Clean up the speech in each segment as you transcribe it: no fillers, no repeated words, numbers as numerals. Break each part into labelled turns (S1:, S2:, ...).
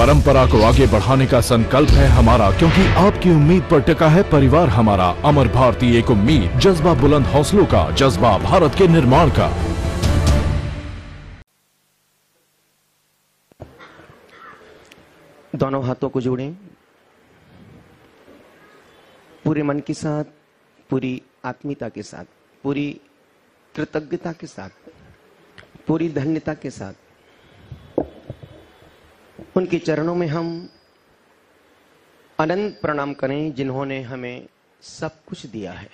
S1: परंपरा को आगे बढ़ाने का संकल्प है हमारा, क्योंकि आपकी उम्मीद पर टिका है परिवार हमारा। अमर भारती एक उम्मीद, जज्बा बुलंद हौसलों का, जज्बा भारत के निर्माण का।
S2: दोनों हाथों को जोड़ें, पूरे मन के साथ, पूरी आत्मीयता के साथ, पूरी कृतज्ञता के साथ, पूरी धन्यता के साथ उनके चरणों में हम अनंत प्रणाम करें, जिन्होंने हमें सब कुछ दिया है।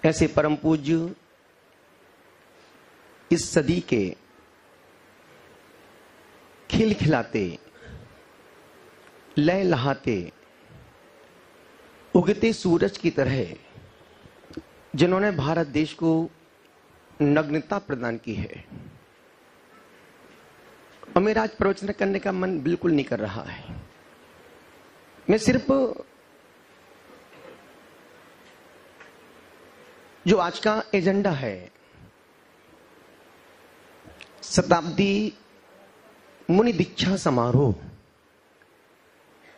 S2: ऐसे परम पूज्य इस सदी के खिलखिलाते, लय लहाते, उगते सूरज की तरह जिन्होंने भारत देश को नग्नता प्रदान की है। और मेरा आज प्रवचन करने का मन बिल्कुल नहीं कर रहा है। मैं सिर्फ जो आज का एजेंडा है, शताब्दी मुनि दीक्षा समारोह,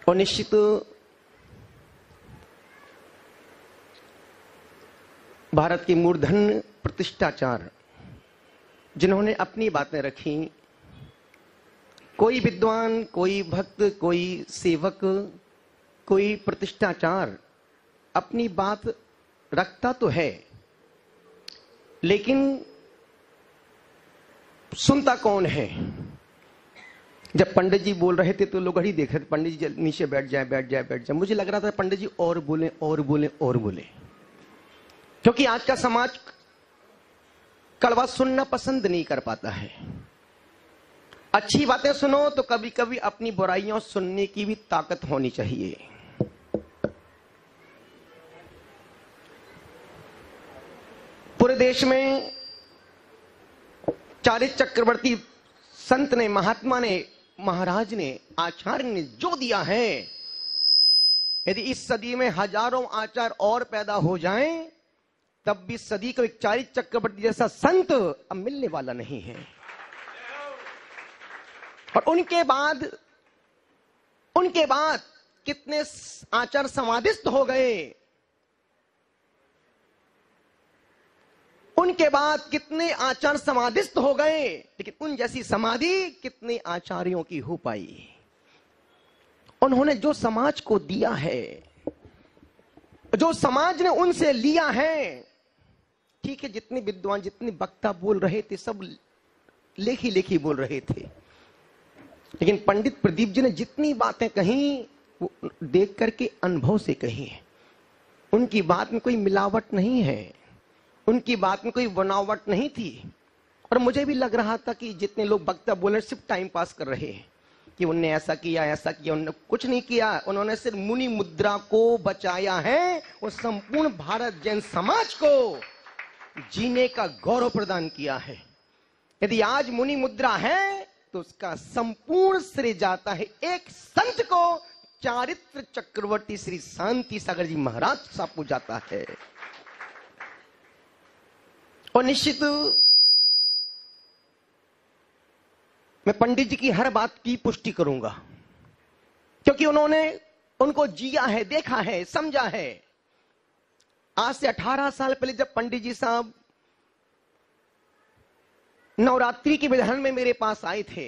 S2: और निश्चित भारत के मूर्धन्य प्रतिष्ठाचार जिन्होंने अपनी बातें रखी, कोई विद्वान, कोई भक्त, कोई सेवक, कोई प्रतिष्ठाचार अपनी बात रखता तो है, लेकिन सुनता कौन है? जब पंडित जी बोल रहे थे तो लोग घड़ी देख रहे थे, पंडित जी नीचे बैठ जाए, बैठ जाए, बैठ जाए। मुझे लग रहा था पंडित जी और बोले और बोले और बोले, क्योंकि आज का समाज कड़वा सुनना पसंद नहीं कर पाता है। अच्छी बातें सुनो तो कभी कभी अपनी बुराइयों सुनने की भी ताकत होनी चाहिए। पूरे देश में चारित्र चक्रवर्ती संत ने, महात्मा ने, महाराज ने, आचार्य ने जो दिया है, यदि इस सदी में हजारों आचार्य और पैदा हो जाएं, तब भी सदी को एक चारित्र चक्रवर्ती जैसा संत अब मिलने वाला नहीं है। और उनके बाद कितने आचार्य समाधिस्थ हो गए, उनके बाद कितने आचार्य समाधिस्थ हो गए, लेकिन उन जैसी समाधि कितने आचार्यों की हो पाई। उन्होंने जो समाज को दिया है, जो समाज ने उनसे लिया है, ठीक है, जितने विद्वान, जितने वक्ता बोल रहे थे, सब लेखी लेखी बोल रहे थे, लेकिन पंडित प्रदीप जी ने जितनी बातें कही वो देख करके अनुभव से कही है। उनकी बात में कोई मिलावट नहीं है, उनकी बात में कोई बनावट नहीं थी। और मुझे भी लग रहा था कि जितने लोग वक्ता बोले सिर्फ टाइम पास कर रहे हैं, कि उनने ऐसा किया, ऐसा किया। उन्होंने कुछ नहीं किया, उन्होंने सिर्फ मुनि मुद्रा को बचाया है और संपूर्ण भारत जैन समाज को जीने का गौरव प्रदान किया है। यदि आज मुनि मुद्रा है तो उसका संपूर्ण श्रेय जाता है एक संत को, चारित्र चक्रवर्ती श्री शांति सागर जी महाराज साहब को जाता है। और निश्चित मैं पंडित जी की हर बात की पुष्टि करूंगा, क्योंकि उन्होंने उनको जिया है, देखा है, समझा है। आज से 18 साल पहले जब पंडित जी साहब नवरात्रि के विधान में मेरे पास आए थे,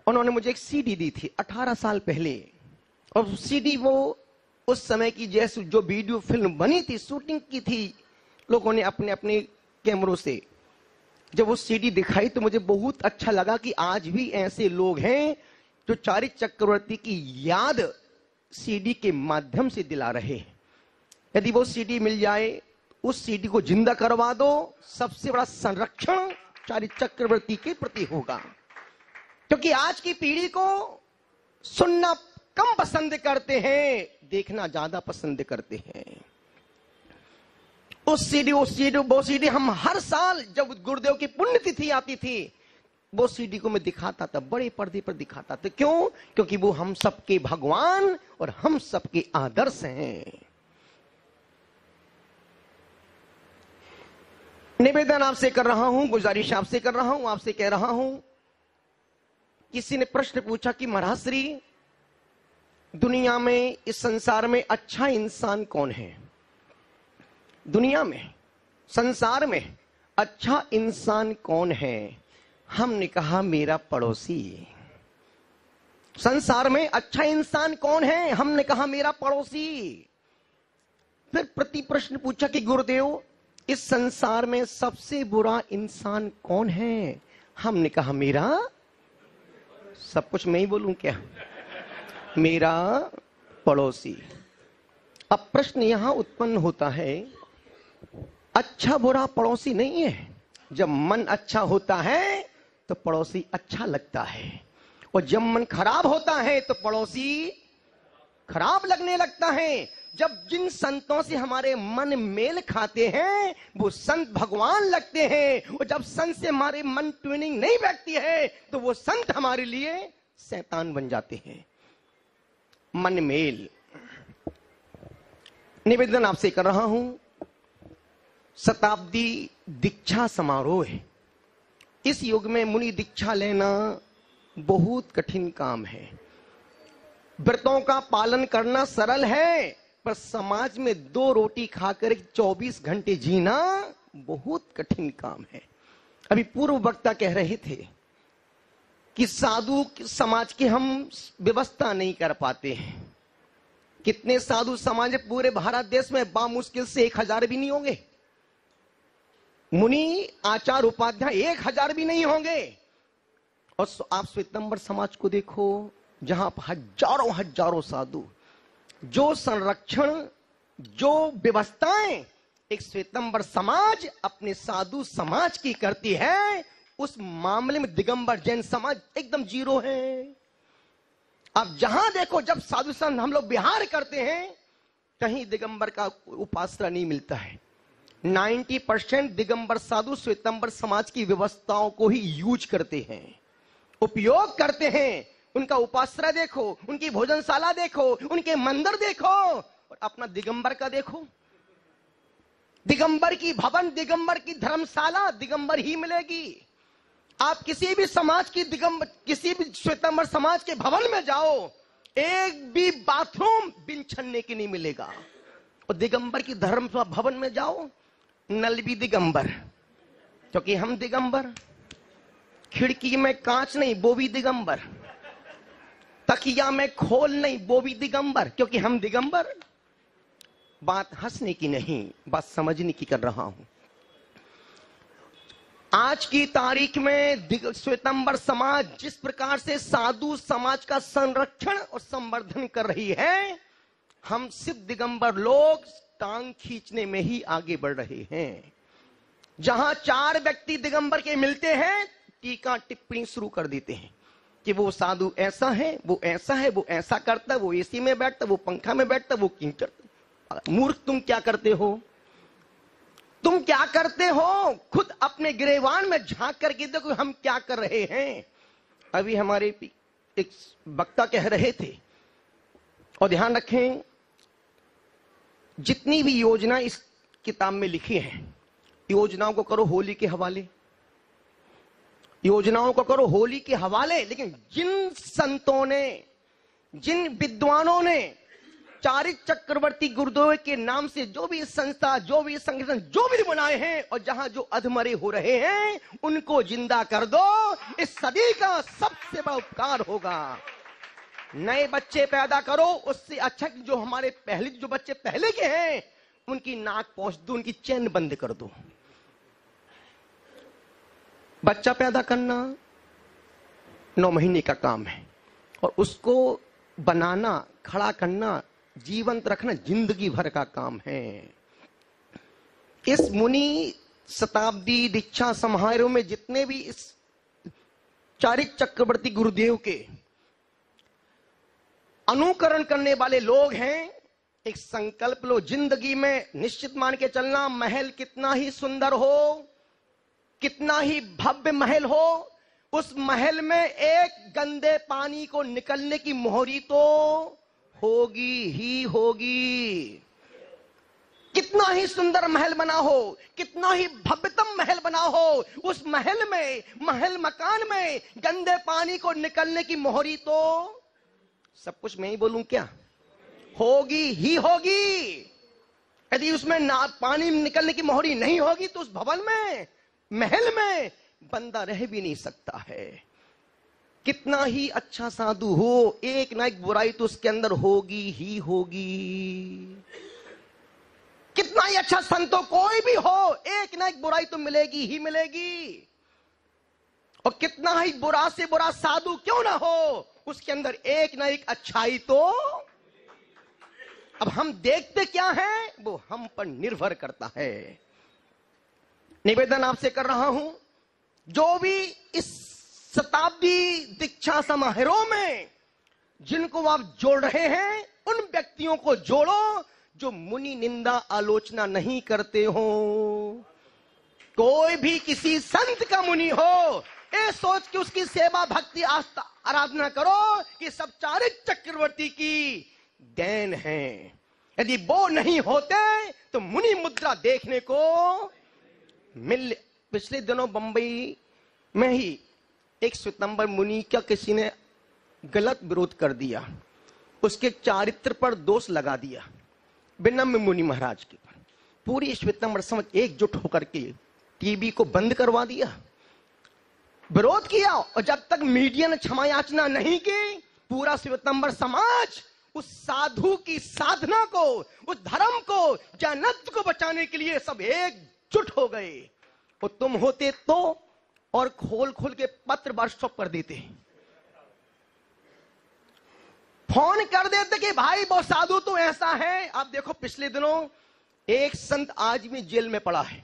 S2: उन्होंने मुझे एक सीडी दी थी 18 साल पहले। और सीडी वो उस समय की जैसे जो वीडियो फिल्म बनी थी, शूटिंग की थी लोगों ने अपने अपने कैमरों से। जब वो सीडी दिखाई तो मुझे बहुत अच्छा लगा कि आज भी ऐसे लोग हैं जो चारित्र चक्रवर्ती की याद सीडी के माध्यम से दिला रहे हैं। यदि वो सीडी मिल जाए, उस सीडी को जिंदा करवा दो, सबसे बड़ा संरक्षण चारित्र चक्रवर्ती के प्रति होगा। क्योंकि आज की पीढ़ी को सुनना कम पसंद करते हैं, देखना ज्यादा पसंद करते हैं। वो सीडी हम हर साल जब गुरुदेव की पुण्यतिथि आती थी, वो सीडी को मैं दिखाता था, बड़े पर्दे पर दिखाता था। क्यों? क्योंकि वो हम सबके भगवान और हम सबके आदर्श हैं। निवेदन आपसे कर रहा हूं, गुजारिश आपसे कर रहा हूं, आपसे कह रहा हूं, किसी ने प्रश्न पूछा कि महाराज श्री, दुनिया में, इस संसार में अच्छा इंसान कौन है? दुनिया में, संसार में अच्छा इंसान कौन है? हमने कहा मेरा पड़ोसी। संसार में अच्छा इंसान कौन है? हमने कहा मेरा पड़ोसी। फिर प्रति प्रश्न पूछा कि गुरुदेव, इस संसार में सबसे बुरा इंसान कौन है? हमने कहा मेरा, सब कुछ मैं ही बोलूं क्या? मेरा पड़ोसी। अब प्रश्न यहां उत्पन्न होता है, अच्छा बुरा पड़ोसी नहीं है। जब मन अच्छा होता है तो पड़ोसी अच्छा लगता है, और जब मन खराब होता है तो पड़ोसी खराब लगने लगता है। जब जिन संतों से हमारे मन मेल खाते हैं वो संत भगवान लगते हैं, और जब संत से हमारे मन ट्यूनिंग नहीं बैठती है तो वो संत हमारे लिए शैतान बन जाते हैं। मन मेल। निवेदन आपसे कर रहा हूं, शताब्दी दीक्षा समारोह है। इस युग में मुनि दीक्षा लेना बहुत कठिन काम है। व्रतों का पालन करना सरल है, पर समाज में 2 रोटी खाकर 24 घंटे जीना बहुत कठिन काम है। अभी पूर्व वक्ता कह रहे थे कि साधु समाज की हम व्यवस्था नहीं कर पाते हैं। कितने साधु समाज पूरे भारत देश में बामुश्किल से 1000 भी नहीं होंगे। मुनि आचार उपाध्याय 1000 भी नहीं होंगे। और आप श्वेतंबर समाज को देखो, जहां हजारों हजारों साधु, जो संरक्षण, जो व्यवस्थाएं एक श्वेतंबर समाज अपने साधु समाज की करती है, उस मामले में दिगंबर जैन समाज एकदम जीरो है। अब जहां देखो, जब साधु संत हम लोग विहार करते हैं, कहीं दिगंबर का उपासना नहीं मिलता है। 90% दिगंबर साधु श्वेतंबर समाज की व्यवस्थाओं को ही यूज करते हैं, उपयोग करते हैं। उनका उपासना देखो, उनकी भोजनशाला देखो, उनके मंदिर देखो, और अपना दिगंबर का देखो। दिगंबर की भवन, दिगंबर की धर्मशाला दिगंबर ही मिलेगी। आप किसी भी समाज की किसी भी श्वेतंबर समाज के भवन में जाओ, एक भी बाथरूम बिन छन्ने की नहीं मिलेगा। और दिगंबर की धर्म भवन में जाओ, नल भी दिगंबर, क्योंकि हम दिगंबर। खिड़की में कांच नहीं, वो भी दिगंबर। तकिया में खोल नहीं, वो भी दिगंबर, क्योंकि हम दिगंबर। बात हंसने की नहीं, बात समझने की कर रहा हूं। आज की तारीख में श्वेतंबर समाज जिस प्रकार से साधु समाज का संरक्षण और संवर्धन कर रही है, हम सिर्फ दिगंबर लोग टांग खींचने में ही आगे बढ़ रहे हैं। जहां 4 व्यक्ति दिगंबर के मिलते हैं, टीका टिप्पणी शुरू कर देते हैं कि वो साधु ऐसा है, वो ऐसा है, वो ऐसा करता है, वो एसी में बैठता, वो पंखा में बैठता, वो क्यों करता। मूर्ख, तुम क्या करते हो? तुम क्या करते हो? खुद अपने गिरेवान में झांक करके देखो हम क्या कर रहे हैं। अभी हमारे एक वक्ता कह रहे थे, और ध्यान रखें, जितनी भी योजना इस किताब में लिखी है, योजनाओं को करो होली के हवाले, योजनाओं को करो होली के हवाले। लेकिन जिन संतों ने, जिन विद्वानों ने चारिक चक्रवर्ती गुरुदेव के नाम से जो भी संस्था, जो भी संगठन, जो भी बनाए हैं, और जहां जो अधमरे हो रहे हैं, उनको जिंदा कर दो। इस सदी का सबसे बड़ा उपकार होगा। नए बच्चे पैदा करो, उससे अच्छा कि जो हमारे पहले, जो बच्चे पहले के हैं, उनकी नाक पोंछ दो, उनकी चैन बंद कर दो। बच्चा पैदा करना 9 महीने का काम है, और उसको बनाना, खड़ा करना, जीवंत रखना जिंदगी भर का काम है। इस मुनि शताब्दी दीक्षा समारोह में जितने भी इस चारिक चक्रवर्ती गुरुदेव के अनुकरण करने वाले लोग हैं, एक संकल्प लो, जिंदगी में निश्चित मान के चलना, महल कितना ही सुंदर हो, कितना ही भव्य महल हो, उस महल में एक गंदे पानी को निकलने की मोहरी तो होगी ही होगी। कितना ही सुंदर महल बना हो, कितना ही भव्यतम महल बना हो, उस महल में, महल मकान में गंदे पानी को निकलने की मोहरी तो सब कुछ मैं ही बोलूं क्या, होगी ही होगी। यदि उसमें ना पानी निकलने की मोहरी नहीं होगी तो उस भवन में, महल में बंदा रह भी नहीं सकता है। कितना ही अच्छा साधु हो, एक ना एक बुराई तो उसके अंदर होगी ही होगी। कितना ही अच्छा संत हो, कोई भी हो, एक ना एक बुराई तो मिलेगी ही मिलेगी। और कितना ही बुरा से बुरा साधु क्यों ना हो, उसके अंदर एक ना एक अच्छाई तो। अब हम देखते क्या हैं वो हम पर निर्भर करता है। निवेदन आपसे कर रहा हूं, जो भी इस शताब्दी दीक्षा समारोह में जिनको आप जोड़ रहे हैं, उन व्यक्तियों को जोड़ो जो मुनि निंदा आलोचना नहीं करते हो। कोई भी किसी संत का मुनि हो, ये सोच के उसकी सेवा भक्ति आस्था आराधना करो कि सब चारित्र चक्रवर्ती की देन है। यदि वो नहीं होते तो मुनि मुद्रा देखने को मिल। पिछले दिनों बंबई में ही एक श्वेतंबर मुनि का किसी ने गलत विरोध कर दिया, उसके चारित्र पर दोष लगा दिया विनम्र मुनि महाराज के पर। पूरी श्वेतंबर समाज एकजुट होकर के टीवी को बंद करवा दिया, विरोध किया। और जब तक मीडिया ने क्षमा याचना नहीं की, पूरा श्वेतंबर समाज उस साधु की साधना को, उस धर्म को, जैनत्व को बचाने के लिए सब एकजुट हो गए। और तुम होते तो और खोल खोल के पत्र व्हाट्सएप कर देते, फोन कर देते कि भाई वो साधु तो ऐसा है। आप देखो पिछले दिनों एक संत आज भी जेल में पड़ा है।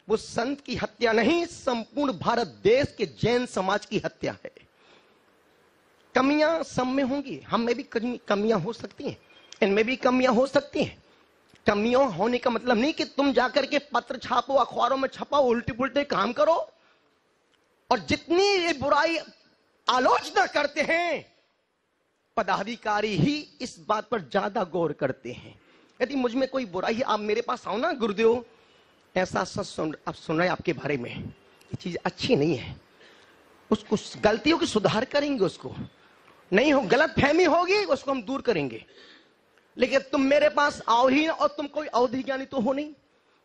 S2: वो संत की हत्या नहीं, संपूर्ण भारत देश के जैन समाज की हत्या है। कमियां सब में होंगी, हम में भी कमियां हो सकती हैं, इनमें भी कमियां हो सकती हैं। कमियां होने का मतलब नहीं कि तुम जाकर के पत्र छापो, अखबारों में छपाओ, उल्टे पुल्टे काम करो। और जितनी ये बुराई आलोचना करते हैं, पदाधिकारी ही इस बात पर ज्यादा गौर करते हैं। यदि मुझ में कोई बुराई है, आप मेरे पास आओ ना, गुरुदेव ऐसा सच सुन रहे हैं आपके बारे में, ये चीज अच्छी नहीं है, उसको गलतियों की सुधार करेंगे, उसको नहीं हो गलत फहमी होगी उसको हम दूर करेंगे। लेकिन तुम मेरे पास आओ ही ना, और तुम कोई अवधि ज्ञानी तो हो नहीं,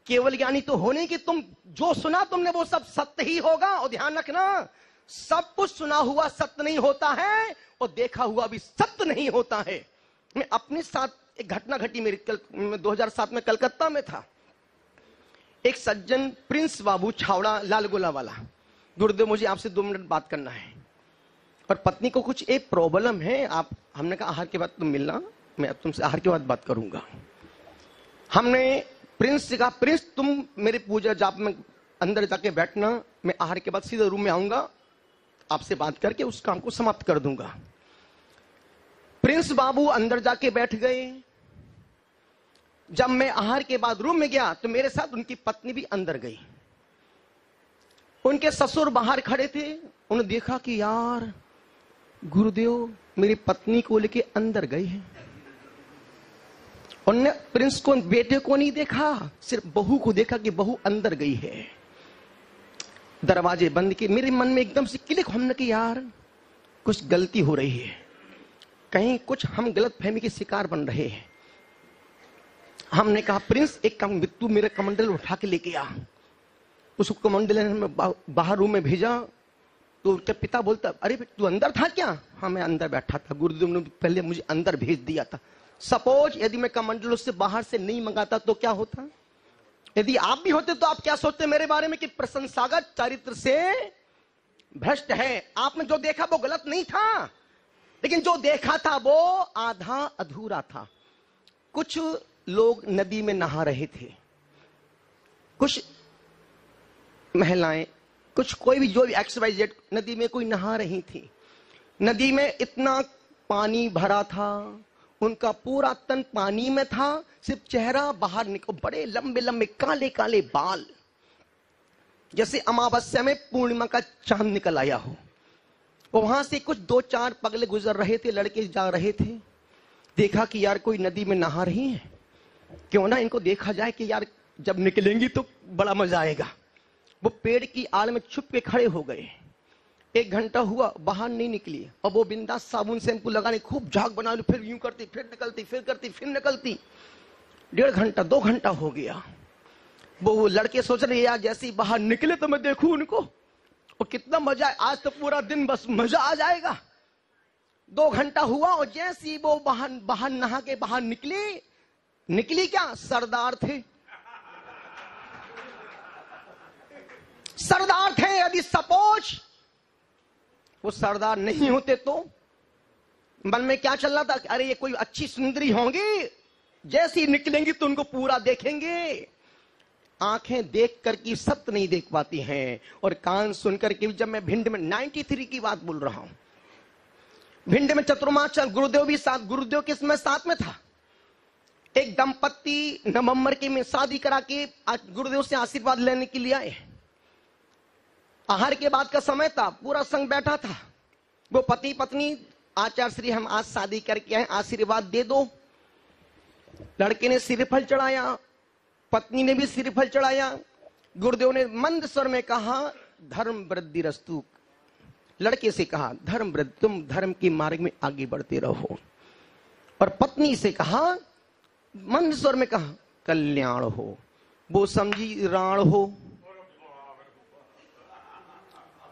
S2: केवल ज्ञानी तो हो नहीं कि तुम जो सुना तुमने वो सब सत्य ही होगा। और ध्यान रखना, सब कुछ सुना हुआ सत्य नहीं होता है और देखा हुआ भी सत्य नहीं होता है। मैं अपने साथ एक घटना घटी मेरी, 2007 में कलकत्ता में था। एक सज्जन प्रिंस बाबू छावड़ा लालगोला वाला, गुरुदेव मुझे आपसे 2 मिनट बात करना है और पत्नी को कुछ एक प्रॉब्लम है। आप, हमने कहा आहार के बाद तुम मिलना, मैं अब तुमसे आहार के बाद बात करूंगा। हमने प्रिंस से कहा, प्रिंस तुम मेरे पूजा जाप में अंदर जाके बैठना, मैं आहार के बाद सीधे रूम में आऊंगा, आपसे बात करके उस काम को समाप्त कर दूंगा। प्रिंस बाबू अंदर जाके बैठ गए। जब मैं आहार के बाद रूम में गया तो मेरे साथ उनकी पत्नी भी अंदर गई। उनके ससुर बाहर खड़े थे। उन्होंने देखा कि यार गुरुदेव मेरी पत्नी को लेके अंदर गए हैं। उन्होंने प्रिंस को, बेटे को नहीं देखा, सिर्फ बहू को देखा कि बहू अंदर गई है। दरवाजे बंद किए। मेरे मन में एकदम से क्लिक होने की, यार कुछ गलती हो रही है, कहीं कुछ हम गलत फहमी के शिकार बन रहे हैं। हमने कहा प्रिंस एक काम, तू मेरा कमंडल उठा के लेके आ। उसको कमंडल ने बाहर रूम में भेजा तो उसका पिता बोलता, अरे तू अंदर था क्या? हाँ मैं अंदर बैठा था, गुरुदेव ने पहले मुझे अंदर भेज दिया था। सपोज यदि मैं कमंडल उससे बाहर से नहीं मंगाता तो क्या होता? यदि आप भी होते तो आप क्या सोचते मेरे बारे में कि प्रशंसागत चरित्र से भ्रष्ट है। आपने जो देखा वो गलत नहीं था, लेकिन जो देखा था वो आधा अधूरा था। कुछ लोग नदी में नहा रहे थे, कुछ महिलाएं, कुछ कोई भी, जो भी XYZ नदी में कोई नहा रही थी। नदी में इतना पानी भरा था, उनका पूरा तन पानी में था, सिर्फ चेहरा बाहर निकल, बड़े लंबे लंबे काले काले बाल, जैसे अमावस्या में पूर्णिमा का चांद निकल आया हो। वहां से कुछ 2-4 पगले गुजर रहे थे, लड़के जा रहे थे। देखा कि यार कोई नदी में नहा रही है। क्यों ना इनको देखा जाए कि यार जब निकलेंगी तो बड़ा मजा आएगा। वो पेड़ की आड़ में छुप के खड़े हो गए। 1 घंटा हुआ, बाहर नहीं निकली। अब वो बिंदास साबुन शैम्पू लगाने खूब झाग बना ली, फिर यूं करती, फिर निकलती, फिर करती, फिर निकलती। 1.5 घंटा 2 घंटा हो गया। वो लड़के सोच रहे यार जैसे ही बाहर निकले तो मैं देखूं उनको, और कितना मजा है, आज तो पूरा दिन बस मजा आ जाएगा। 2 घंटा हुआ और जैसे ही वो बाहर नहा के बाहर निकली क्या, सरदार थे। सरदार थे। यदि सपोज वो सरदार नहीं होते तो मन में क्या चल रहा था, अरे ये कोई अच्छी सुंदरी होंगी, जैसे ही निकलेंगी तो उनको पूरा देखेंगे। आंखें देख कर की सत्य नहीं देख पाती हैं, और कान सुनकर के। जब मैं भिंड में 93 की बात बोल रहा हूं, भिंड में चतुर्माचल गुरुदेव भी साथ, गुरुदेव के समय साथ में था। एक दंपत्ति नवंबर के में शादी करा के गुरुदेव से आशीर्वाद लेने के लिए आए। आहार के बाद का समय था, पूरा संग बैठा था। वो पति पत्नी, आचार्य श्री हम आज शादी करके आए, आशीर्वाद दे दो। लड़के ने श्रीफल चढ़ाया, पत्नी ने भी श्रीफल चढ़ाया। गुरुदेव ने मंद स्वर में कहा, धर्म वृद्धि रस्तु। लड़के से कहा, धर्म वृद्धि, तुम धर्म के मार्ग में आगे बढ़ते रहो। और पत्नी से कहा, मंद स्वर में कहा, कल्याण हो। वो समझी राण हो।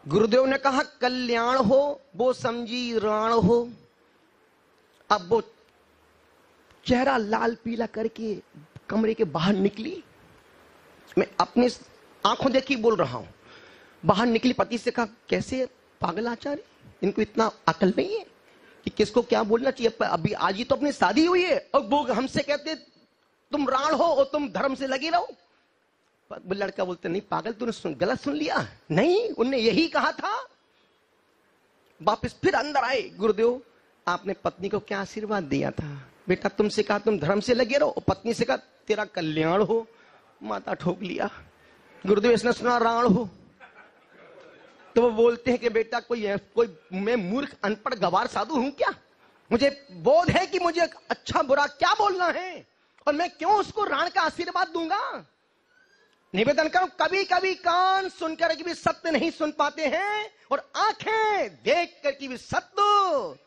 S2: गुरुदेव ने कहा कल्याण हो, वो समझी राण हो। अब वो चेहरा लाल पीला करके कमरे के बाहर निकली। मैं अपने आंखों देखी बोल रहा हूं। बाहर निकली, पति से कहा, कैसे पागल आचार्य, इनको इतना अकल नहीं है कि किसको क्या बोलना चाहिए। अभी आज ही तो अपनी शादी हुई है और वो हमसे कहते तुम राण हो और तुम धर्म से लगे रहो। लड़का बोलते, नहीं पागल, तूने गलत सुन लिया। नहीं, उनने यही कहा था। वापस फिर अंदर आए। गुरुदेव, आपने पत्नी को क्या आशीर्वाद दिया था? बेटा तुमसे कहा तुम धर्म से लगे रहो, पत्नी से कहा तेरा कल्याण हो। माता ठोक लिया। गुरुदेव इसने सुना राण हो। तो वो बोलते हैं कि बेटा कोई मैं मूर्ख अनपढ़ गवार साधु हूं क्या? मुझे बोध है कि मुझे अच्छा बुरा क्या बोलना है, और मैं क्यों उसको राण का आशीर्वाद दूंगा। निवेदन करो, कभी कभी कान सुनकर के भी सत्य नहीं सुन पाते हैं, और आंखें देख कर के भी सत्य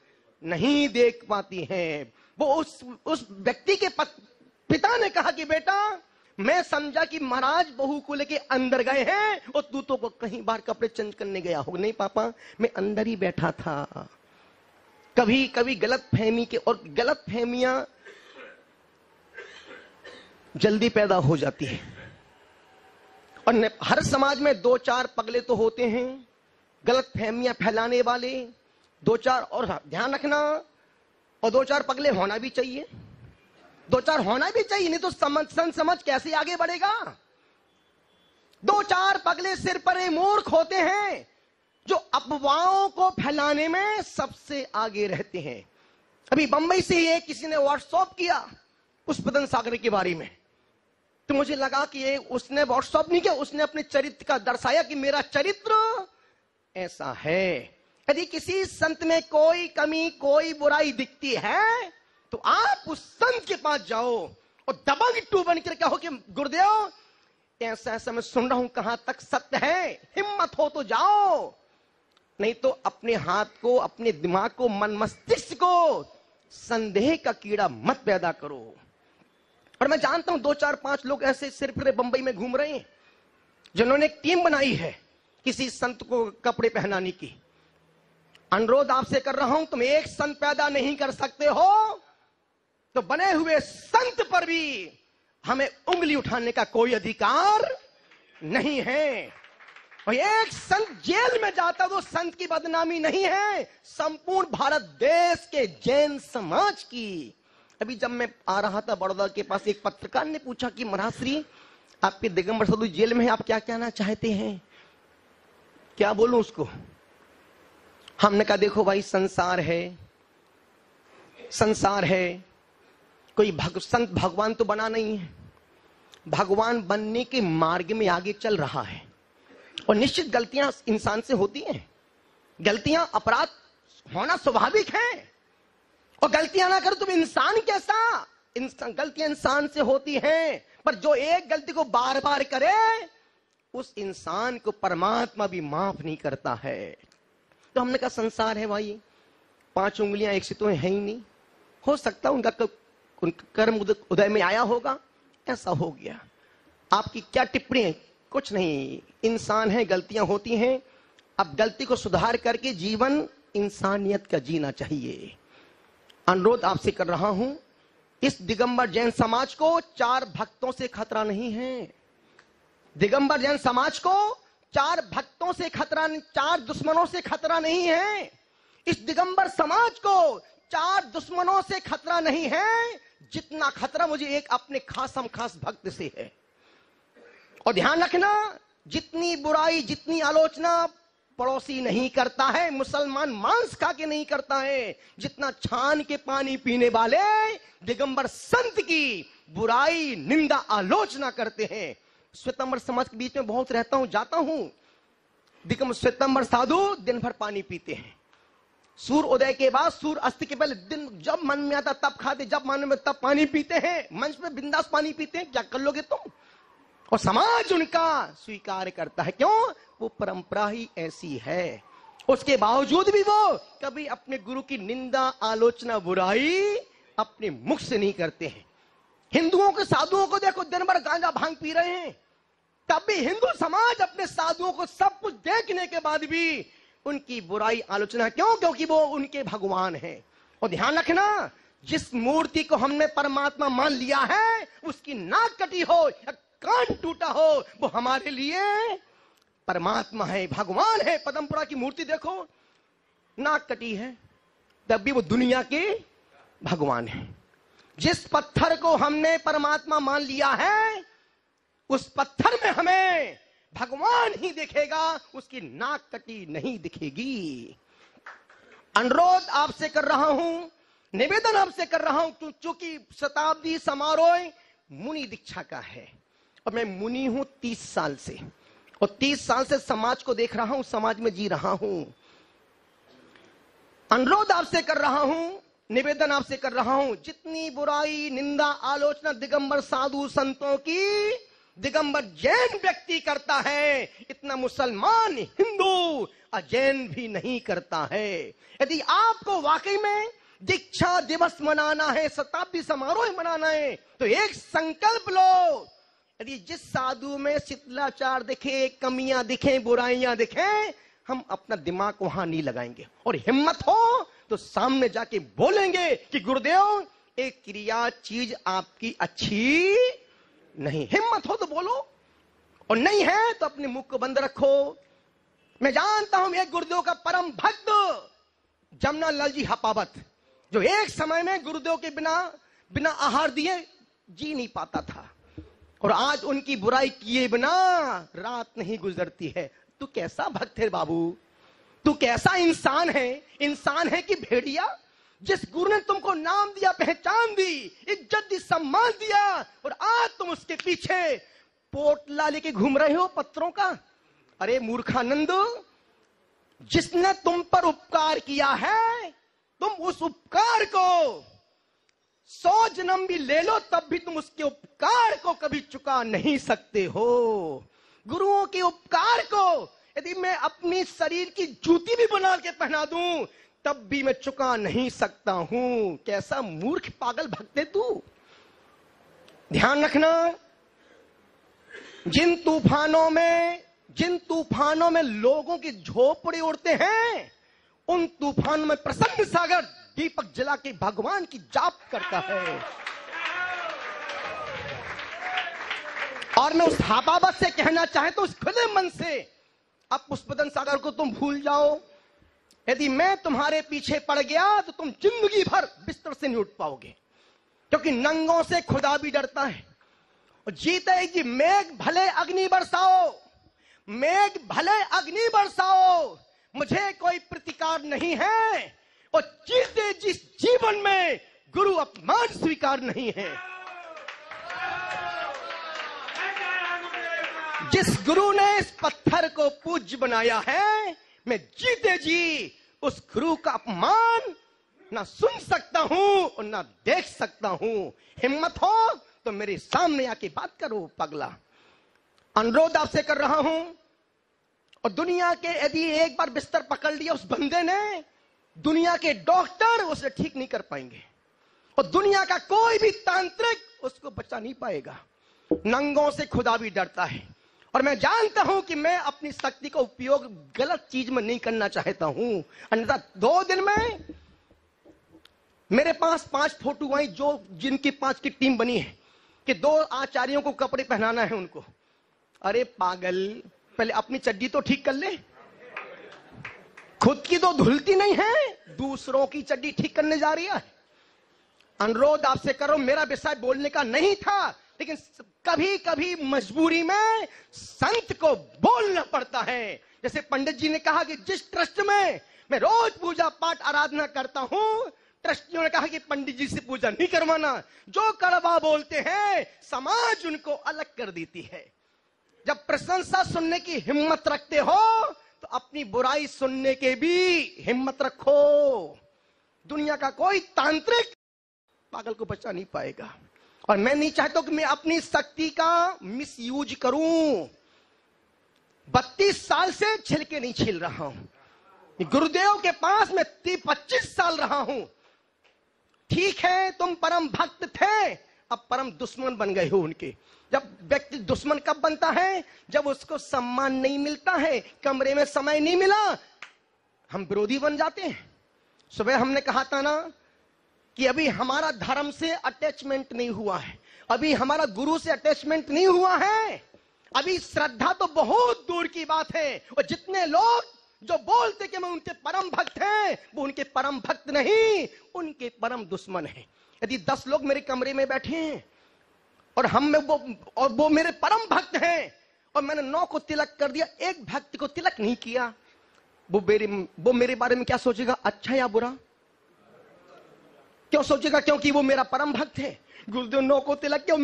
S2: नहीं देख पाती हैं। वो उस व्यक्ति के पिता ने कहा कि बेटा मैं समझा कि महाराज बहू को लेके अंदर गए हैं और तू तो कहीं बाहर कपड़े चेंज करने गया हो। नहीं पापा, मैं अंदर ही बैठा था। कभी कभी गलत फहमी के, और गलत फहमियां जल्दी पैदा हो जाती है। और हर समाज में 2-4 पगले तो होते हैं गलत फहमियां फैलाने वाले, 2-4, और ध्यान रखना, और 2-4 पगले होना भी चाहिए। 2-4 होना भी चाहिए, नहीं तो समझ कैसे आगे बढ़ेगा। 2-4 पगले सिर पर मूर्ख होते हैं जो अफवाहों को फैलाने में सबसे आगे रहते हैं। अभी बंबई से ही किसी ने व्हाट्सएप किया पुष्पदन सागर के बारे में, तो मुझे लगा कि ये उसने व्हाट्सएप नहीं किया, उसने अपने चरित्र का दर्शाया कि मेरा चरित्र ऐसा है। यदि किसी संत में कोई कमी, कोई बुराई दिखती है तो आप उस संत के पास जाओ और दबंग टू बनकर कहो कि गुरुदेव ऐसा ऐसा मैं सुन रहा हूं, कहां तक सत्य है, हिम्मत हो तो जाओ। नहीं तो अपने हाथ को, अपने दिमाग को, मन मस्तिष्क को संदेह का कीड़ा मत पैदा करो। और मैं जानता हूं 2-4-5 लोग ऐसे सिर्फ बंबई में घूम रहे हैं जिन्होंने एक टीम बनाई है किसी संत को कपड़े पहनाने की। अनुरोध आपसे कर रहा हूं, तुम एक संत पैदा नहीं कर सकते हो तो बने हुए संत पर भी हमें उंगली उठाने का कोई अधिकार नहीं है। और एक संत जेल में जाता तो संत की बदनामी नहीं है, संपूर्ण भारत देश के जैन समाज की। अभी जब मैं आ रहा था बड़ौदा के पास, एक पत्रकार ने पूछा कि महाराज श्री आपके दिगंबर साधु जेल में है, आप क्या कहना चाहते हैं? क्या बोलूं उसको? हमने कहा देखो भाई, संसार है, कोई संत भगवान तो बना नहीं है, भगवान बनने के मार्ग में आगे चल रहा है। और निश्चित गलतियां इंसान से होती हैं, गलतियां, अपराध होना स्वाभाविक है। और गलतियां ना करो तुम इंसान कैसा? गलतियां इंसान से होती हैं, पर जो एक गलती को बार बार करे उस इंसान को परमात्मा भी माफ नहीं करता है। तो हमने कहा संसार है भाई, 5 उंगलियां एक से तो है ही नहीं, हो सकता उनका कर्म उदय में आया होगा, ऐसा हो गया। आपकी क्या टिप्पणी है? कुछ नहीं, इंसान है, गलतियां होती हैं। अब गलती को सुधार करके जीवन इंसानियत का जीना चाहिए। अनुरोध आपसे कर रहा हूं, इस दिगंबर जैन समाज को 4 भक्तों से खतरा नहीं है। दिगंबर जैन समाज को 4 भक्तों से खतरा, 4 दुश्मनों से खतरा नहीं है। इस दिगंबर समाज को 4 दुश्मनों से खतरा नहीं है, जितना खतरा मुझे एक अपने खासम खास भक्त से है। और ध्यान रखना, जितनी बुराई, जितनी आलोचना पड़ोसी नहीं करता है, मुसलमान मांस खा के नहीं करता है, जितना छान के पानी पीने वाले दिगंबर संत की बुराई, निंदा, आलोचना करते हैं। श्वेतांबर समाज के बीच में बहुत रहता हूं, जाता हूं। दिगंबर श्वेतांबर साधु दिन भर पानी पीते हैं। सूर्य उदय के बाद, सूर्य अस्त के पहले दिन जब मन में आता तब खाते, जब मन में तब पानी पीते हैं। मंच में बिंदास पानी पीते हैं, क्या कर लोगे तुम? और समाज उनका स्वीकार करता है। क्यों? वो परंपरा ही ऐसी है। उसके बावजूद भी वो कभी अपने गुरु की निंदा, आलोचना, बुराई अपने मुख से नहीं करते हैं। हिंदुओं के साधुओं को देखो, दिन भर गांजा भांग पी रहे हैं, तब भी हिंदू समाज अपने साधुओं को सब कुछ देखने के बाद भी उनकी बुराई, आलोचना। क्यों? क्योंकि वो उनके भगवान हैं। और ध्यान रखना, जिस मूर्ति को हमने परमात्मा मान लिया है, उसकी नाक कटी हो या कान टूटा हो, वो हमारे लिए परमात्मा है, भगवान है। पद्मपुरा की मूर्ति देखो, नाक कटी है, तब भी वो दुनिया के भगवान है। जिस पत्थर को हमने परमात्मा मान लिया है, उस पत्थर में हमें भगवान ही दिखेगा, उसकी नाक कटी नहीं दिखेगी। अनुरोध आपसे कर रहा हूं, निवेदन आपसे कर रहा हूं, चूंकि शताब्दी समारोह मुनि दीक्षा का है और मैं मुनि हूं 30 साल से, और 30 साल से समाज को देख रहा हूं, समाज में जी रहा हूं। अनुरोध आपसे कर रहा हूं, निवेदन आपसे कर रहा हूं, जितनी बुराई, निंदा, आलोचना दिगंबर साधु संतों की दिगंबर जैन व्यक्ति करता है, इतना मुसलमान, हिंदू, अजैन भी नहीं करता है। यदि आपको वाकई में दीक्षा दिवस मनाना है, शताब्दी समारोह मनाना है, तो एक संकल्प लो। यदि जिस साधु में शिथिलाचार दिखे, कमियां दिखे, बुराइयां दिखे, हम अपना दिमाग वहां नहीं लगाएंगे। और हिम्मत हो तो सामने जाके बोलेंगे कि गुरुदेव, एक क्रिया चीज आपकी अच्छी नहीं। हिम्मत हो तो बोलो, और नहीं है तो अपने मुख को बंद रखो। मैं जानता हूं एक गुरुदेव का परम भक्त जमुना लाल जी हपावत, जो एक समय में गुरुदेव के बिना आहार दिए जी नहीं पाता था, और आज उनकी बुराई किए बिना रात नहीं गुजरती है। तू कैसा भक्त है बाबू? तू कैसा इंसान है? इंसान है कि भेड़िया? जिस गुरु ने तुमको नाम दिया, पहचान दी, इज्जत दी, सम्मान दिया, और आज तुम उसके पीछे पोटला लेके घूम रहे हो पत्थरों का। अरे मूर्खानंद, जिसने तुम पर उपकार किया है, तुम उस उपकार को 100 जन्म भी ले लो, तब भी तुम उसके उपकार को कभी चुका नहीं सकते हो। गुरुओं के उपकार को यदि मैं अपनी शरीर की जूती भी बना के पहना दूं, तब भी मैं चुका नहीं सकता हूं। कैसा मूर्ख पागल भक्त है तू। ध्यान रखना, जिन तूफानों में लोगों की झोपड़ी उड़ते हैं, उन तूफानों में प्रसन्न सागर दीपक जला के भगवान की जाप करता है। और मैं उस हपावत से कहना चाहता हूं, उस खुले मन से, अब पुष्पदन सागर को तुम भूल जाओ। यदि मैं तुम्हारे पीछे पड़ गया तो तुम जिंदगी भर बिस्तर से नहीं उठ पाओगे, क्योंकि नंगों से खुदा भी डरता है। और जीते जी मेघ भले अग्नि बरसाओ, मेघ भले अग्नि बरसाओ, मुझे कोई प्रतिकार नहीं है। और जीते जिस जीवन में गुरु अपमान स्वीकार नहीं है, जिस गुरु ने इस पत्थर को पूज्य बनाया है, मैं जीते जी उस गुरु का अपमान ना सुन सकता हूं और ना देख सकता हूं। हिम्मत हो तो मेरे सामने आके बात करो पगला। अनुरोध आपसे कर रहा हूं। और दुनिया के यदि एक बार बिस्तर पकड़ लिया उस बंदे ने, दुनिया के डॉक्टर उसे ठीक नहीं कर पाएंगे और दुनिया का कोई भी तांत्रिक उसको बचा नहीं पाएगा। नंगों से खुदा भी डरता है और मैं जानता हूं कि मैं अपनी शक्ति का उपयोग गलत चीज में नहीं करना चाहता हूं। अन्यथा 2 दिन में मेरे पास 5 फोटो आई जो जिनकी 5 की टीम बनी है कि 2 आचार्यों को कपड़े पहनाना है उनको। अरे पागल, पहले अपनी चड्डी तो ठीक कर ले। खुद की तो धुलती नहीं है, दूसरों की चड्डी ठीक करने जा रही है। अनुरोध आपसे करो, मेरा विषय बोलने का नहीं था, लेकिन कभी कभी मजबूरी में संत को बोलना पड़ता है। जैसे पंडित जी ने कहा कि जिस ट्रस्ट में मैं रोज पूजा पाठ आराधना करता हूं, ट्रस्टियों ने कहा कि पंडित जी से पूजा नहीं करवाना। जो कड़वा बोलते हैं समाज उनको अलग कर देती है। जब प्रशंसा सुनने की हिम्मत रखते हो तो अपनी बुराई सुनने के भी हिम्मत रखो। दुनिया का कोई तांत्रिक पागल को बचा नहीं पाएगा और मैं नहीं चाहता कि मैं अपनी शक्ति का मिसयूज करूं। 32 साल से छिलके नहीं छिल रहा हूं। गुरुदेव के पास मैं 25 साल रहा हूं। ठीक है, तुम परम भक्त थे, अब परम दुश्मन बन गए हो उनके। जब व्यक्ति दुश्मन कब बनता है? जब उसको सम्मान नहीं मिलता है, कमरे में समय नहीं मिला, हम विरोधी बन जाते हैं। सुबह हमने कहा था ना कि अभी हमारा धर्म से अटैचमेंट नहीं हुआ है, अभी हमारा गुरु से अटैचमेंट नहीं हुआ है, अभी श्रद्धा तो बहुत दूर की बात है। और जितने लोग जो बोलते कि मैं उनके परम भक्त हैं, वो उनके परम भक्त नहीं, उनके परम दुश्मन हैं। यदि 10 लोग मेरे कमरे में बैठे हैं और वो मेरे परम भक्त हैं और मैंने 9 को तिलक कर दिया, एक भक्त को तिलक नहीं किया, वो मेरे बारे में क्या सोचेगा? अच्छा या बुरा? क्यों सोचेगा? क्योंकि वो मेरा परम भक्त है। गुरुदेव 9 को तिलक किया,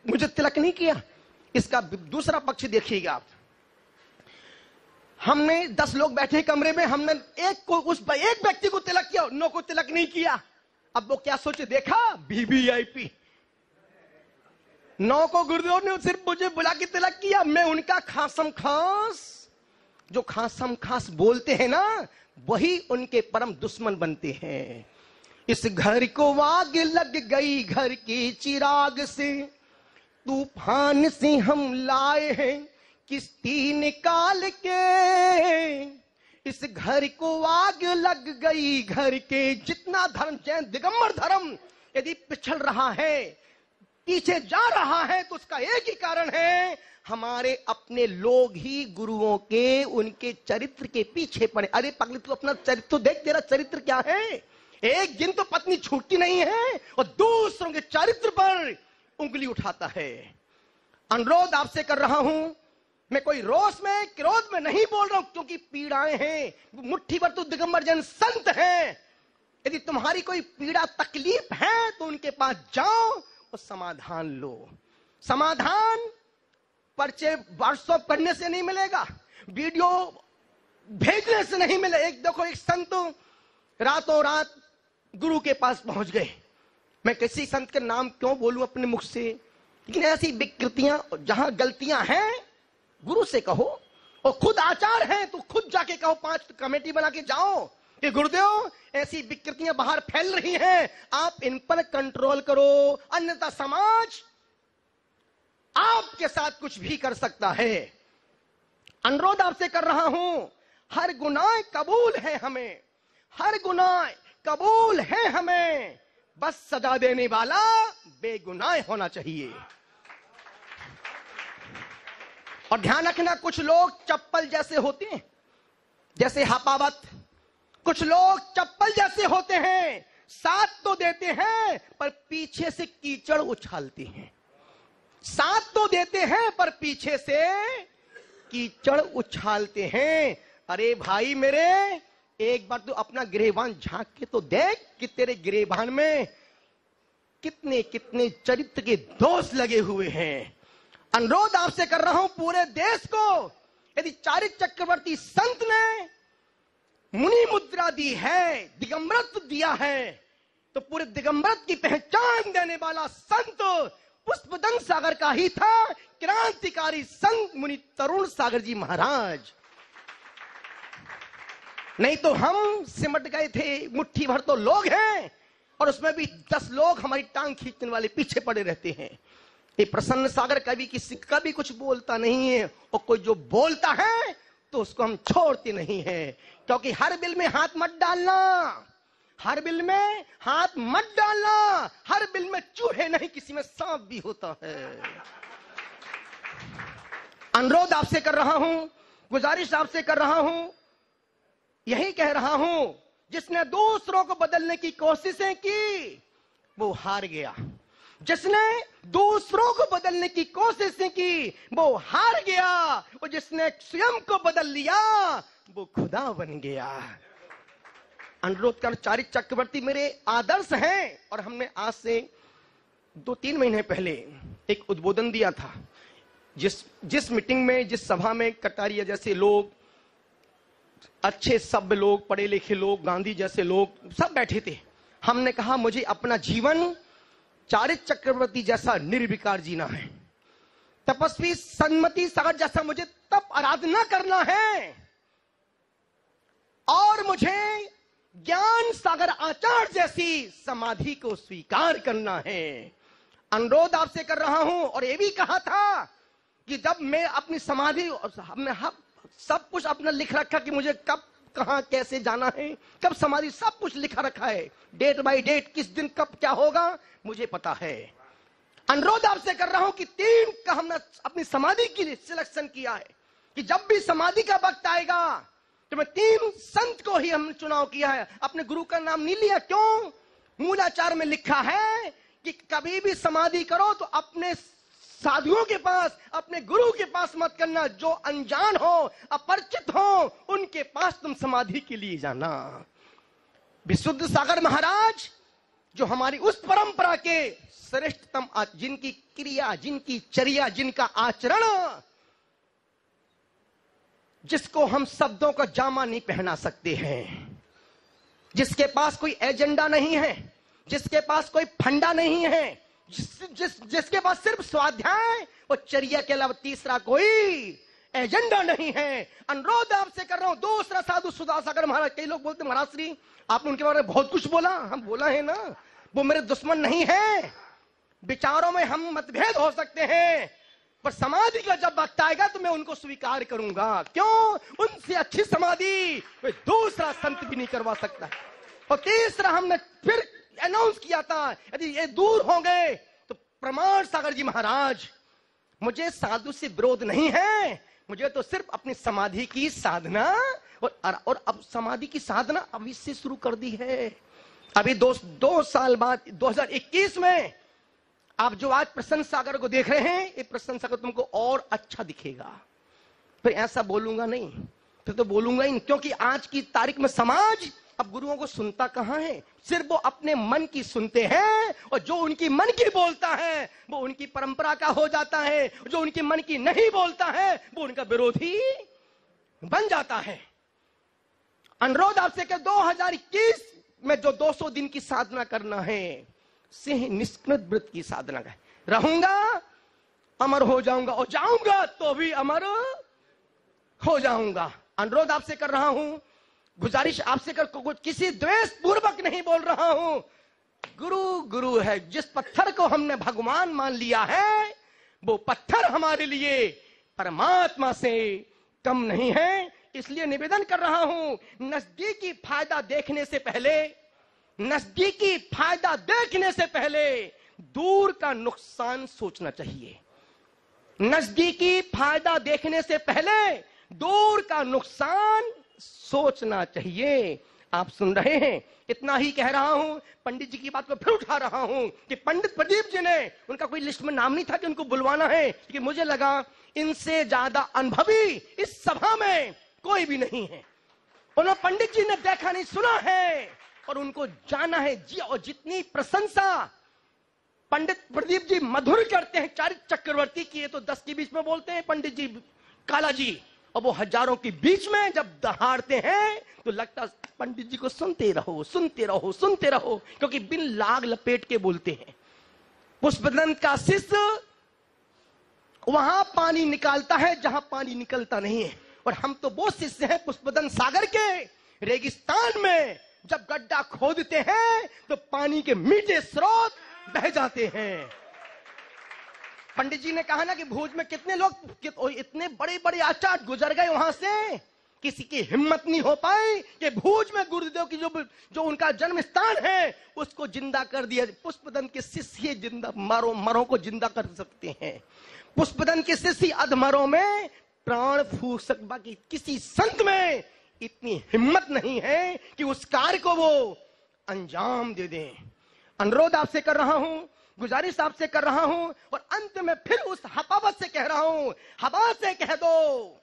S2: मुझे तिलक नहीं किया। इसका दूसरा पक्ष देखिएगा आप। हमने 10 लोग बैठे कमरे में, हमने एक व्यक्ति को तिलक किया, 9 को तिलक नहीं किया। अब वो क्या सोचे? देखा, VVIP। 9 को गुरुदेव ने सिर्फ मुझे बुला के तिलक किया, मैं उनका खासम खास। जो खासम खास बोलते हैं ना, वही उनके परम दुश्मन बनते हैं। इस घर को आग लग गई घर के चिराग से, तूफान से हम लाए हैं किस्ती निकाल के। इस घर को आग लग गई घर के। जितना धर्म, जैन दिगंबर धर्म यदि पिछड़ रहा है, पीछे जा रहा है, तो उसका एक ही कारण है, हमारे अपने लोग ही गुरुओं के उनके चरित्र के पीछे पड़े। अरे पगली, तू अपना चरित्र तो देख, तेरा चरित्र क्या है? एक दिन तो पत्नी छूटती नहीं है और दूसरों के चरित्र पर उंगली उठाता है। अनुरोध आपसे कर रहा हूं, मैं कोई रोष में क्रोध में नहीं बोल रहा हूं, क्योंकि पीड़ाएं हैं। मुट्ठी भर तो दिगंबर जन संत हैं। यदि तुम्हारी कोई पीड़ा तकलीफ है तो उनके पास जाओ और समाधान लो। समाधान पर्चे व्हाट्सएप करने से नहीं मिलेगा, वीडियो भेजने से नहीं मिले। देखो, एक संत रातों रात गुरु के पास पहुंच गए। मैं किसी संत का नाम क्यों बोलूं अपने मुख से, लेकिन ऐसी विकृतियां, जहां गलतियां हैं गुरु से कहो, और खुद आचार हैं तो खुद जाके कहो, 5 कमेटी बना के जाओ कि गुरुदेव ऐसी विकृतियां बाहर फैल रही हैं, आप इन पर कंट्रोल करो, अन्यथा समाज आपके साथ कुछ भी कर सकता है। अनुरोध आपसे कर रहा हूं, हर गुनाह कबूल है हमें, हर गुनाह कबूल है हमें, बस सजा देने वाला बेगुनाह होना चाहिए। और ध्यान रखना, कुछ लोग चप्पल जैसे होते हैं, जैसे हपावत। कुछ लोग चप्पल जैसे होते हैं, साथ तो देते हैं पर पीछे से कीचड़ उछालते हैं। साथ तो देते हैं पर पीछे से कीचड़ उछालते हैं। अरे भाई मेरे, एक बार तो अपना गिरेबान झांक के तो देख कि तेरे गिरेबान में कितने कितने चरित्र के दोष लगे हुए हैं। अनुरोध आपसे कर रहा हूं पूरे देश को, यदि चारित्र चक्रवर्ती संत ने मुनि मुद्रा दी है, दिगंबरत्व दिया है, तो पूरे दिगंबरत्व की पहचान देने वाला संत पुष्पदंत सागर का ही था, क्रांतिकारी संत मुनि तरुण सागर जी महाराज। नहीं तो हम सिमट गए थे, मुट्ठी भर तो लोग हैं और उसमें भी 10 लोग हमारी टांग खींचने वाले पीछे पड़े रहते हैं। ये प्रसन्न सागर कभी किसी का भी कुछ बोलता नहीं है, और कोई जो बोलता है तो उसको हम छोड़ते नहीं है, क्योंकि हर बिल में हाथ मत डालना, हर बिल में हाथ मत डालना। हर बिल में चूहे नहीं, किसी में सांप भी होता है। अनुरोध आपसे कर रहा हूं, गुजारिश आपसे कर रहा हूं, यही कह रहा हूं, जिसने दूसरों को बदलने की कोशिशें की वो हार गया। जिसने दूसरों को बदलने की कोशिशें की वो हार गया, और जिसने स्वयं को बदल लिया वो खुदा बन गया। अनुरोध कर, चारित्र चक्रवर्ती मेरे आदर्श हैं, और हमने आज से 2-3 महीने पहले एक उद्बोधन दिया था। जिस मीटिंग में, जिस सभा में कटारिया जैसे लोग, अच्छे सभ्य लोग, पढ़े लिखे लोग, गांधी जैसे लोग सब बैठे थे, हमने कहा मुझे अपना जीवन चारित्र चक्रवर्ती जैसा निर्विकार जीना है, तपस्वी सन्मति सागर जैसा मुझे तप आराधना करना है, और मुझे ज्ञान सागर आचार्य जैसी समाधि को स्वीकार करना है। अनुरोध आपसे कर रहा हूं, और यह भी कहा था कि जब मैं अपनी समाधि, हमने सब कुछ अपना लिख रखा कि मुझे कब कहां कैसे जाना है, कब समाधि, सब कुछ लिखा रखा है, डेट बाय डेट, किस दिन कब क्या होगा मुझे पता है। अनुरोध आपसे कर रहा हूं कि 3 का हमने अपनी समाधि के लिए सिलेक्शन किया है कि जब भी समाधि का वक्त आएगा तो मैं 3 संत को ही हमने चुनाव किया है। अपने गुरु का नाम नहीं लिया, क्यों? मूलाचार में लिखा है कि कभी भी समाधि करो तो अपने साधुओं के पास, अपने गुरु के पास मत करना, जो अनजान हो, अपरिचित हो, उनके पास तुम समाधि के लिए जाना। विशुद्ध सागर महाराज जो हमारी उस परंपरा के श्रेष्ठतम, जिनकी क्रिया, जिनकी चर्या, जिनका आचरण, जिसको हम शब्दों का जामा नहीं पहना सकते हैं, जिसके पास कोई एजेंडा नहीं है, जिसके पास कोई फंडा नहीं है, जिसके पास सिर्फ स्वाध्याय और चर्या के अलावा तीसरा कोई एजेंडा नहीं है। अनुरोध आपसे कर रहा हूं, दूसरा साधु सुधा सागर महाराज। कई लोग बोलते महाराज श्री आपने उनके बारे में बहुत कुछ बोला, हम बोला है ना, वो मेरे दुश्मन नहीं है, विचारों में हम मतभेद हो सकते हैं, पर समाधि का जब वक्त आएगा तो मैं उनको स्वीकार करूंगा। क्यों? उनसे अच्छी समाधि कोई दूसरा संत भी नहीं करवा सकता। और तीसरा हमने फिर अनाउंस किया था, यदि ये दूर हो गए तो प्रमाण सागर जी महाराज, मुझे साधु से विरोध नहीं है, मुझे तो सिर्फ अपनी समाधि की साधना, और अब समाधि की साधना अभी से शुरू कर दी है। अभी 2 साल बाद 2021 में आप जो आज प्रसन्न सागर को देख रहे हैं, ये प्रसन्न सागर तुमको और अच्छा दिखेगा। फिर ऐसा बोलूंगा नहीं, फिर तो बोलूंगा ही नहीं, क्योंकि आज की तारीख में समाज अब गुरुओं को सुनता कहां है, सिर्फ वो अपने मन की सुनते हैं, और जो उनकी मन की बोलता है वो उनकी परंपरा का हो जाता है, जो उनकी मन की नहीं बोलता है वो उनका विरोधी बन जाता है। अनुरोध आपसे कि 2021 में जो 200 दिन की साधना करना है, सिंह निष्कृत व्रत की साधना का, रहूंगा अमर हो जाऊंगा, और जाऊंगा तो भी अमर हो जाऊंगा। अनुरोध आपसे कर रहा हूं, गुजारिश आपसे कर, किसी द्वेष पूर्वक नहीं बोल रहा हूं। गुरु गुरु है, जिस पत्थर को हमने भगवान मान लिया है वो पत्थर हमारे लिए परमात्मा से कम नहीं है। इसलिए निवेदन कर रहा हूं, नजदीकी फायदा देखने से पहले, नजदीकी फायदा देखने से पहले दूर का नुकसान सोचना चाहिए। नजदीकी फायदा देखने से पहले दूर का नुकसान सोचना चाहिए। आप सुन रहे हैं, इतना ही कह रहा हूं। पंडित जी की बात को फिर उठा रहा हूं कि पंडित प्रदीप जी ने, उनका कोई लिस्ट में नाम नहीं था कि उनको बुलवाना है, कि मुझे लगा इनसे ज्यादा अनुभवी इस सभा में कोई भी नहीं है। उन्होंने, पंडित जी ने देखा नहीं सुना है और उनको जाना है जी। और जितनी प्रशंसा पंडित प्रदीप जी मधुर करते हैं चारित्र चक्रवर्ती की, ये तो 10 के बीच में बोलते हैं पंडित जी, काला जी, और वो हजारों के बीच में जब दहाड़ते हैं तो लगता पंडित जी को सुनते रहो, सुनते रहो, सुनते रहो, क्योंकि बिन लाग लपेट के बोलते हैं। पुष्पदंत का शिष्य वहां पानी निकालता है जहां पानी निकलता नहीं है, और हम तो वो शिष्य हैं पुष्पदंत सागर के। रेगिस्तान में जब गड्ढा खोदते हैं तो पानी के मीठे स्रोत बह जाते हैं। पंडित जी ने कहा ना कि भूज में कितने लोग इतने बड़े बड़े आचार्य गुजर गए वहां से, किसी की हिम्मत नहीं हो पाई कि भूज में गुरुदेव की जो उनका जन्म स्थान है उसको जिंदा कर दिया। पुष्पदंत के शिष्य जिंदा मरों को जिंदा कर सकते हैं। पुष्पदंत के शिष्य अधमरों में प्राण फूंक सकते, बाकी किसी संत में इतनी हिम्मत नहीं है कि उस कार्य को वो अंजाम दे दें। अनुरोध आपसे कर रहा हूं, गुजारिश आपसे कर रहा हूं, और अंत में फिर उस हवावत से कह रहा हूं, हवा से कह दो,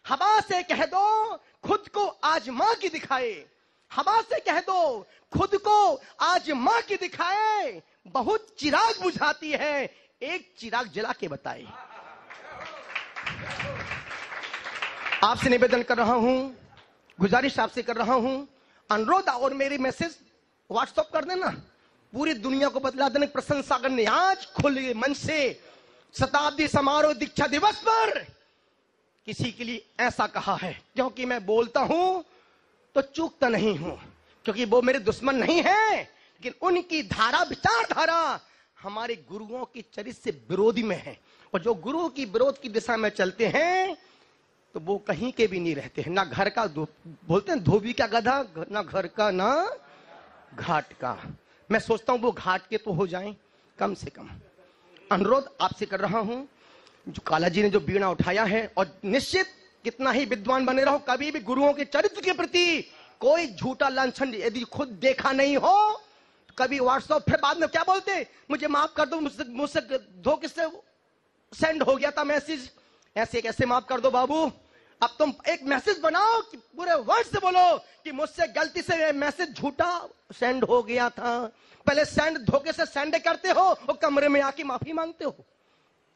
S2: हवा से कह दो खुद को आजमा के दिखाए, हवा से कह दो खुद को आजमा के दिखाए। बहुत चिराग बुझाती है, एक चिराग जला के बताए। आपसे निवेदन कर रहा हूं, गुजारिश आपसे कर रहा हूं, अनुरोध, और मेरी मैसेज व्हाट्सएप कर देना, पूरी दुनिया को बतला देने। प्रसन्न सागर ने आज खुले मन से शताब्दी समारोह दीक्षा दिवस पर किसी के लिए ऐसा कहा है, क्योंकि मैं बोलता हूं तो चूकता नहीं हूं, क्योंकि वो मेरे दुश्मन नहीं है, लेकिन उनकी धारा, विचारधारा हमारे गुरुओं की चरित्र से विरोधी में है, और जो गुरुओं की विरोध की दिशा में चलते हैं तो वो कहीं के भी नहीं रहते हैं। ना घर का, बोलते हैं धोबी का गधा, ना घर का ना घाट का। मैं सोचता हूं वो घाट के तो हो जाएं कम से कम। अनुरोध आपसे कर रहा हूं, जो काला जी ने जो बीड़ा उठाया है, और निश्चित कितना ही विद्वान बने रहो, कभी भी गुरुओं के चरित्र के प्रति कोई झूठा लांछन यदि खुद देखा नहीं हो तो कभी व्हाट्सएप फिर बाद में क्या बोलते, मुझे माफ कर दो, मुझसे धोखे से सेंड हो गया था मैसेज, ऐसे कैसे माफ कर दो बाबू। अब तुम एक मैसेज बनाओ कि पूरे वर्ड से बोलो कि मुझसे गलती से मैसेज झूठा सेंड हो गया था। पहले सेंड धोखे से सेंड करते हो और कमरे में आके माफी मांगते हो।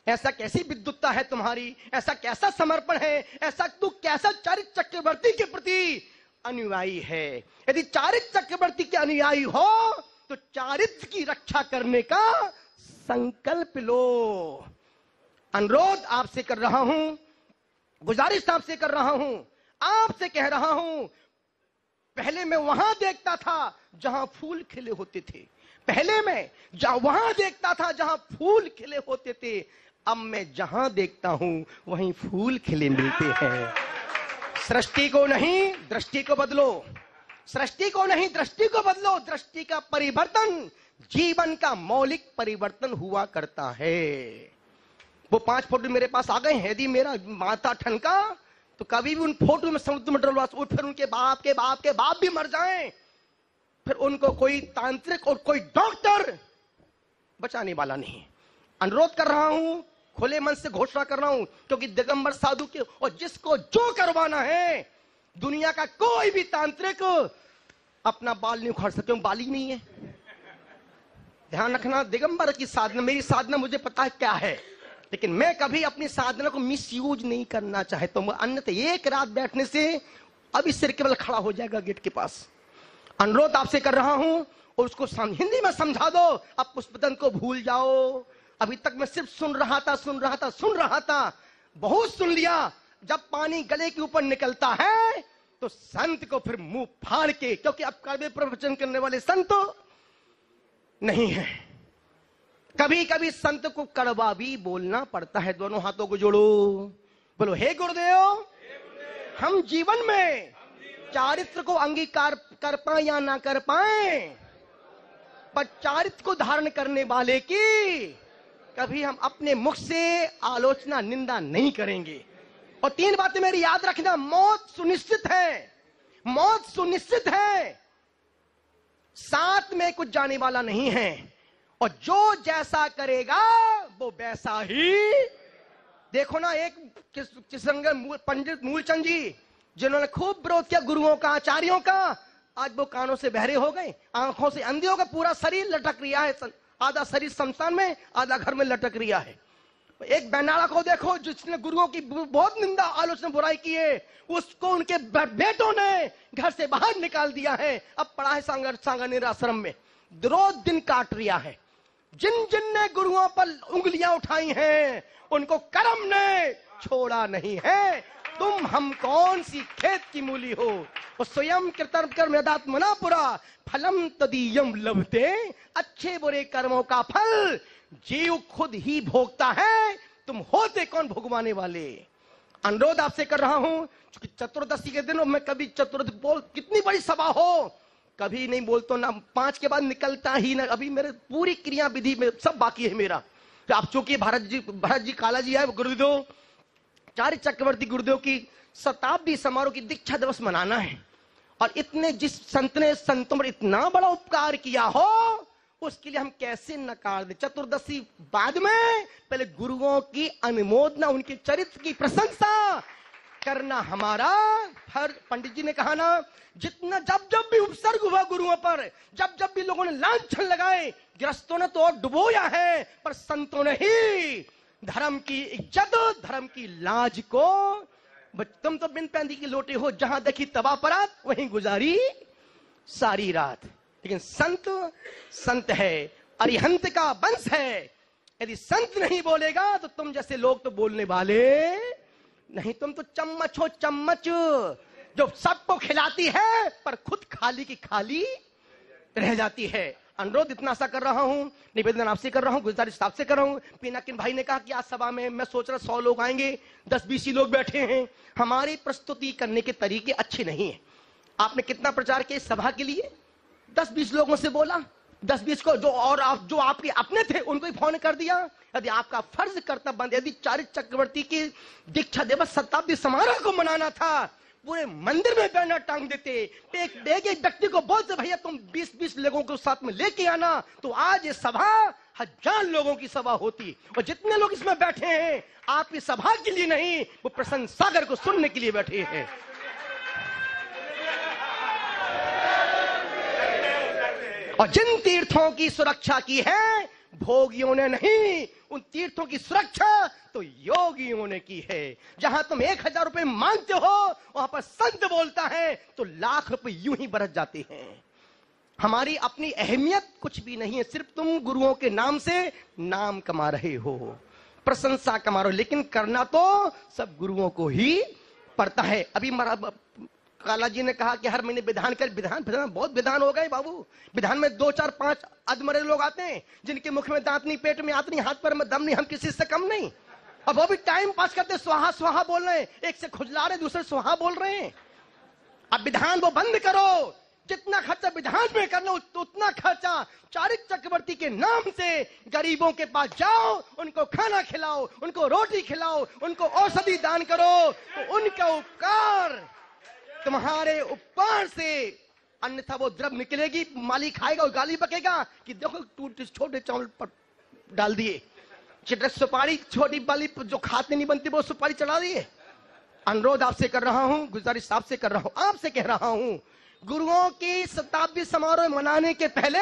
S2: ऐसा कैसी विद्युत्ता है तुम्हारी, ऐसा कैसा समर्पण है, ऐसा तू कैसा चारित्र चक्रवर्ती के प्रति अनुयायी है। यदि चारित्र चक्रवर्ती के अनुयायी हो तो चारित्र की रक्षा करने का संकल्प लो। अनुरोध आपसे कर रहा हूं, गुजारिश आपसे कर रहा हूं, आपसे कह रहा हूं, पहले मैं वहां देखता था जहां फूल खिले होते थे, पहले मैं वहां देखता था जहां फूल खिले होते थे, अब मैं जहां देखता हूं वहीं फूल खिले मिलते हैं। सृष्टि को नहीं दृष्टि को बदलो, सृष्टि को नहीं दृष्टि को बदलो। दृष्टि का परिवर्तन जीवन का मौलिक परिवर्तन हुआ करता है। वो 5 फोटो मेरे पास आ गए हैं, यदि मेरा माथा ठनका तो कभी भी उन फोटो में समुद्र में डलवा, फिर उनके बाप के बाप के बाप भी मर जाएं, फिर उनको कोई तांत्रिक और कोई डॉक्टर बचाने वाला नहीं। अनुरोध कर रहा हूं, खुले मन से घोषणा कर रहा हूं, क्योंकि दिगंबर साधु के और जिसको जो करवाना है, दुनिया का कोई भी तांत्रिक अपना बाल नहीं उखाड़ सकते, बाल ही नहीं है। ध्यान रखना, दिगंबर की साधना, मेरी साधना मुझे पता है क्या है, लेकिन मैं कभी अपनी साधना को मिसयूज नहीं करना चाहता हूं, अन्यथा एक रात बैठने से अभी सिर केवल खड़ा हो जाएगा गेट के पास। अनुरोध आपसे कर रहा हूं, और उसको हिंदी में समझा दो। अब पुष्पदंत को भूल जाओ, अभी तक मैं सिर्फ सुन रहा था, बहुत सुन लिया। जब पानी गले के ऊपर निकलता है तो संत को फिर मुंह फाड़ के, क्योंकि अब कड़वे प्रवचन करने वाले संत नहीं है, कभी कभी संत को कड़वा भी बोलना पड़ता है। दोनों हाथों को जोड़ो, बोलो हे गुरुदेव, हम जीवन में चारित्र को अंगीकार कर पाए या ना कर पाए, पर चारित्र को धारण करने वाले की कभी हम अपने मुख से आलोचना निंदा नहीं करेंगे। और 3 बातें मेरी याद रखना, मौत सुनिश्चित है, मौत सुनिश्चित है, साथ में कुछ जाने वाला नहीं है, और जो जैसा करेगा वो वैसा ही। देखो ना, एक पंडित मूलचंद जी जिन्होंने खूब विरोध किया गुरुओं का, आचार्यों का, आज वो कानों से बहरे हो गए, आंखों से अंधे हो गए, पूरा शरीर लटक रिया है, आधा शरीर शमशान में, आधा घर में लटक रिया है। एक बैनाड़ा को देखो जिसने गुरुओं की बहुत निंदा आलोचना बुराई की है, उसको उनके बेटों ने घर से बाहर निकाल दिया है। अब पड़ा है सांगानेर आश्रम में, रोज दिन काट रिया है। जिन जिन ने गुरुओं पर उंगलियां उठाई हैं उनको कर्म ने छोड़ा नहीं है। तुम हम कौन सी खेत की मूली हो, और स्वयं कृतर्म कर्म यदात्मना पुरा फलम तदीयम लभते। अच्छे बुरे कर्मों का फल जीव खुद ही भोगता है, तुम होते कौन भुगवाने वाले। अनुरोध आपसे कर रहा हूं, चतुर्दशी के दिन मैं कभी बोल कितनी बड़ी सभा हो कभी नहीं बोलता ना, 5 के बाद निकलता ही ना। अभी मेरे पूरी क्रिया विधि में सब बाकी है मेरा। तो आप चूंकि भरत जी काला जी है, गुरुदेव चार्य चक्रवर्ती गुरुदेव की शताब्दी समारोह की दीक्षा दिवस मनाना है, और इतने जिस संत ने संतों पर इतना बड़ा उपकार किया हो उसके लिए हम कैसे नकार दें। चतुर्दशी बाद में पहले गुरुओं की अनुमोदना, उनके चरित्र की प्रशंसा करना हमारा फर्ज। पंडित जी ने कहा ना, जितना जब जब भी उपसर्ग हुआ गुरुओं पर, जब जब भी लोगों ने लांछन लगाए, गृहस्थों ने तो और डुबोया है, पर संतों ने ही धर्म की इज्जत, धर्म की लाज को। तुम तो बिन पैंदी की लोटे हो, जहां देखी तबा परात वहीं गुजारी सारी रात। लेकिन संत संत है, अरिहंत का वंश है। यदि संत नहीं बोलेगा तो तुम जैसे लोग तो बोलने वाले नहीं। तुम तो चम्मच हो, चम्मच जो सबको खिलाती है पर खुद खाली की खाली रह जाती है। अनुरोध इतना सा कर रहा हूं, निवेदन आपसे कर रहा हूं, गुजारिश आपसे कर रहा हूं। पिनाकिन भाई ने कहा कि आज सभा में मैं सोच रहा 100 लोग आएंगे, 10-20 ही लोग बैठे हैं। हमारी प्रस्तुति करने के तरीके अच्छे नहीं है। आपने कितना प्रचार किया इस सभा के लिए, 10-20 लोगों से बोला, 10-20 को जो आपके अपने थे उनको ही फोन कर दिया। यदि आपका फर्ज कर्तव्य बंद, यदि चार्य चक्रवर्ती की दीक्षा दिवस शताब्दी समारोह को मनाना था, पूरे मंदिर में बैनर टांग देते, एक व्यक्ति को बोलते भैया तुम 20-20 लोगों को साथ में लेके आना, तो आज ये सभा 1000 लोगों की सभा होती। और जितने लोग इसमें बैठे हैं आपकी सभा के लिए नहीं, वो प्रसन्न सागर को सुनने के लिए बैठे हैं। और जिन तीर्थों की सुरक्षा की है भोगियों ने नहीं, उन तीर्थों की सुरक्षा तो योगियों ने की है। जहां तुम 1000 रुपए मांगते हो वहां पर संत बोलता है तो लाख रुपए यूं ही बरस जाते हैं। हमारी अपनी अहमियत कुछ भी नहीं है, सिर्फ तुम गुरुओं के नाम से नाम कमा रहे हो, प्रशंसा कमा रहे हो, लेकिन करना तो सब गुरुओं को ही पड़ता है। अभी काला जी ने कहा कि हर महीने विधान कर, विधान बहुत विधान हो गए बाबू। विधान में 2, 4, 5 अधमरे लोग आते हैं जिनके मुख में दांत नहीं, पेट में आंत नहीं, हाथ पर में दम नहीं, हम किसी से कम नहीं। अब वो भी टाइम पास करते, स्वाहा स्वाहा बोल रहे हैं, एक से खुजला रहे दूसरे स्वाहा बोल रहे हैं। अब विधान वो बंद करो, जितना खर्चा विधान में करना उतना खर्चा चार्य चक्रवर्ती के नाम से गरीबों के पास जाओ, उनको खाना खिलाओ, उनको रोटी खिलाओ, उनको औषधि दान करो, तो उनका उपकार तुम्हारे उपकार से, अन्यथा वो द्रव निकलेगी, माली खाएगा और गाली बकेगा कि देखो छोटे चावल पर डाल दिए, सुपारी छोटी वाली जो खाते नहीं बनती वो सुपारी चढ़ा दिए। अनुरोध आपसे कर रहा हूं, गुजारिश आपसे कर रहा हूं, आपसे कह रहा हूं, गुरुओं की शताब्दी समारोह मनाने के पहले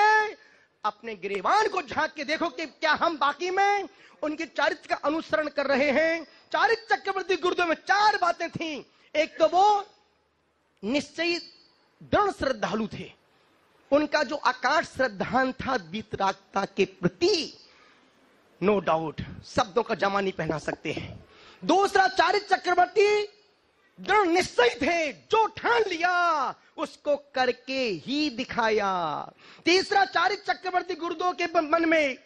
S2: अपने गिरेबान को झांक के देखो कि क्या हम बाकी में उनके चरित्र का अनुसरण कर रहे हैं। चार्य चक्रवर्ती गुरुदेव में 4 बातें थी। एक तो वो निश्चयी दृढ़ श्रद्धालु थे, उनका जो अकाट श्रद्धान था वीतरागता के प्रति, नो डाउट, शब्दों का जमा नहीं पहना सकते हैं। दूसरा, चार्य चक्रवर्ती दृढ़ निश्चय थे, जो ठान लिया उसको करके ही दिखाया। तीसरा, चार्य चक्रवर्ती गुरुदेव के मन में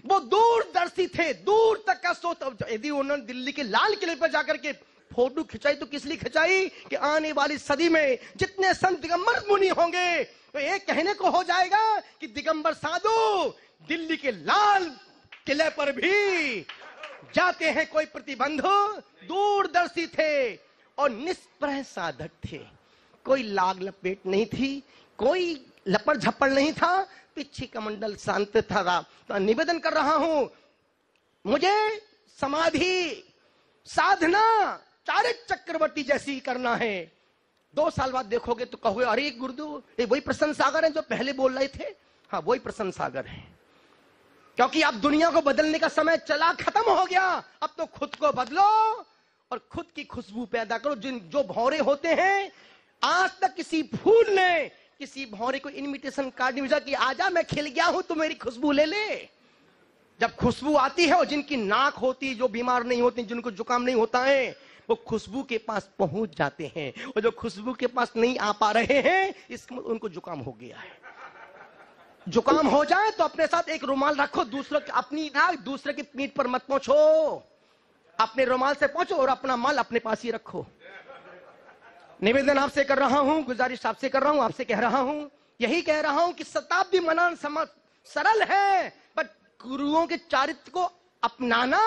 S2: वो दूरदर्शी थे, दूर तक का सोच। यदि उन्होंने दिल्ली के लाल किले पर जाकर के फोटो खिंचाई तो किस लिए खिंचाई कि आने वाली सदी में जितने संत दिगंबर मुनि होंगे तो एक कहने को हो जाएगा कि दिगंबर साधु दिल्ली के लाल किले पर भी जाते हैं, कोई प्रतिबंध। दूरदर्शी थे और निष्प्रह साधक थे, कोई लाग लपेट नहीं थी, कोई लपड़ झपड़ नहीं था, पीछे का मंडल शांत था। तो निवेदन कर रहा हूं, मुझे समाधि साधना चार्य चक्रवर्ती जैसी करना है। 2 साल बाद देखोगे तो कहोगे अरे गुरुदेव ये वही प्रसन्न सागर है जो पहले बोल रहे थे। हाँ, वही प्रसन्न सागर है। क्योंकि अब दुनिया को बदलने का समय चला, खत्म हो गया। अब तो खुद को बदलो और खुद की खुशबू पैदा करो। जो भौरे होते हैं, आज तक किसी फूल ने किसी भौरे को इनविटेशन कार्ड नहीं भेजा कि आजा मैं खिल गया हूं तो मेरी खुशबू ले ले। जब खुशबू आती है और जिनकी नाक होती, जो बीमार नहीं होती, जिनको जुकाम नहीं होता है, वो खुशबू के पास पहुंच जाते हैं। और जो खुशबू के पास नहीं आ पा रहे हैं, इसमें उनको जुकाम हो गया है। जुकाम हो जाए तो अपने साथ एक रुमाल रखो, दूसरों की अपनी नाक दूसरे की पीठ पर मत पहुंचो, अपने रुमाल से पहुंचो और अपना माल अपने पास ही रखो। निवेदन आपसे कर रहा हूं, गुजारिश आपसे कर रहा हूं, आपसे कह रहा हूं, यही कह रहा हूं कि शताब्दी मनाना सरल है, पर गुरुओं के चरित्र को अपनाना,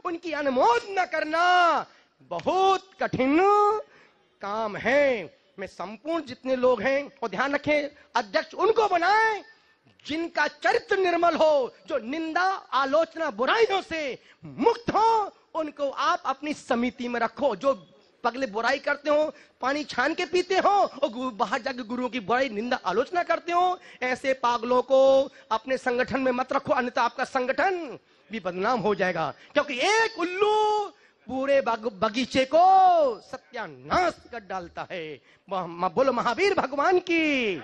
S2: उनकी अनुमोदना करना बहुत कठिन काम है। मैं संपूर्ण जितने लोग हैं, और ध्यान रखें, अध्यक्ष उनको बनाएं जिनका चरित्र निर्मल हो, जो निंदा, आलोचना, बुराइयों से मुक्त हो, उनको आप अपनी समिति में रखो। जो पगले बुराई करते हो, पानी छान के पीते हो और बाहर जाकर गुरुओं की बुराई, निंदा, आलोचना करते हो, ऐसे पागलों को अपने संगठन में मत रखो, अन्यथा आपका संगठन भी बदनाम हो जाएगा। क्योंकि एक उल्लू पूरे बगीचे को सत्यानाश कर डालता है। बोलो महावीर भगवान की।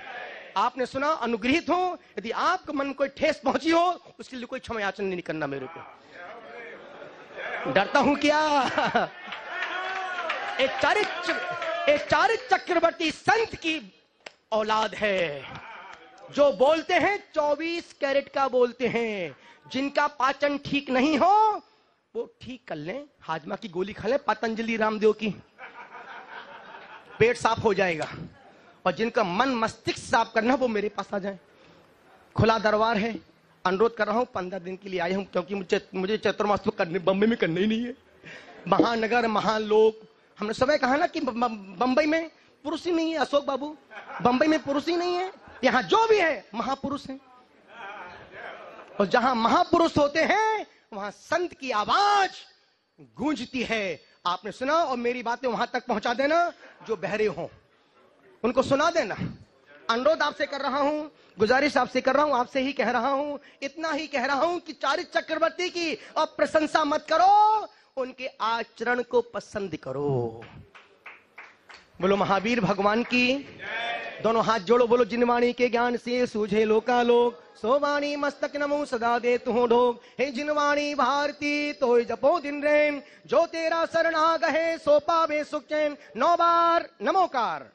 S2: आपने सुना, अनुग्रहित हो, यदि आपको मन कोई ठेस पहुंची हो, उसके लिए कोई क्षमा याचना नहीं करना मेरे को। डरता हूं क्या? एक चारित्र चक्रवर्ती संत की औलाद है, जो बोलते हैं 24 कैरेट का बोलते हैं। जिनका पाचन ठीक नहीं हो वो ठीक कर लें, हाजमा की गोली खा लें, पतंजलि रामदेव की, पेट साफ हो जाएगा। और जिनका मन मस्तिष्क साफ करना, वो मेरे पास आ जाए। खुला दरबार है, अनुरोध कर रहा हूं, 15 दिन के लिए आया हूं, क्योंकि मुझे चतुर्मास करने बम्बई में करना ही नहीं है। महानगर, महान लोग, हमने समय कहा ना कि बंबई में पुरुष ही नहीं है। अशोक बाबू, बंबई में पुरुष ही नहीं है, यहां जो भी है महापुरुष है। और जहां महापुरुष होते हैं वहां संत की आवाज गूंजती है। आपने सुना, और मेरी बातें वहां तक पहुंचा देना, जो बहरे हो उनको सुना देना। अनुरोध आपसे कर रहा हूं, गुजारिश आपसे कर रहा हूं, आपसे ही कह रहा हूं, इतना ही कह रहा हूं कि चारित्र चक्रवर्ती की अब प्रशंसा मत करो, उनके आचरण को पसंद करो। बोलो महावीर भगवान की। दोनों हाथ जोड़ो, बोलो जिनवाणी के ज्ञान से सूझे लोकालोक, सोवाणी मस्तक नमो सदा दे तू ढोक। हे जिनवाणी भारती तो जपो दिन रैन, जो तेरा शरण आ गए सो पावे सुख चैन। 9 बार नमोकार।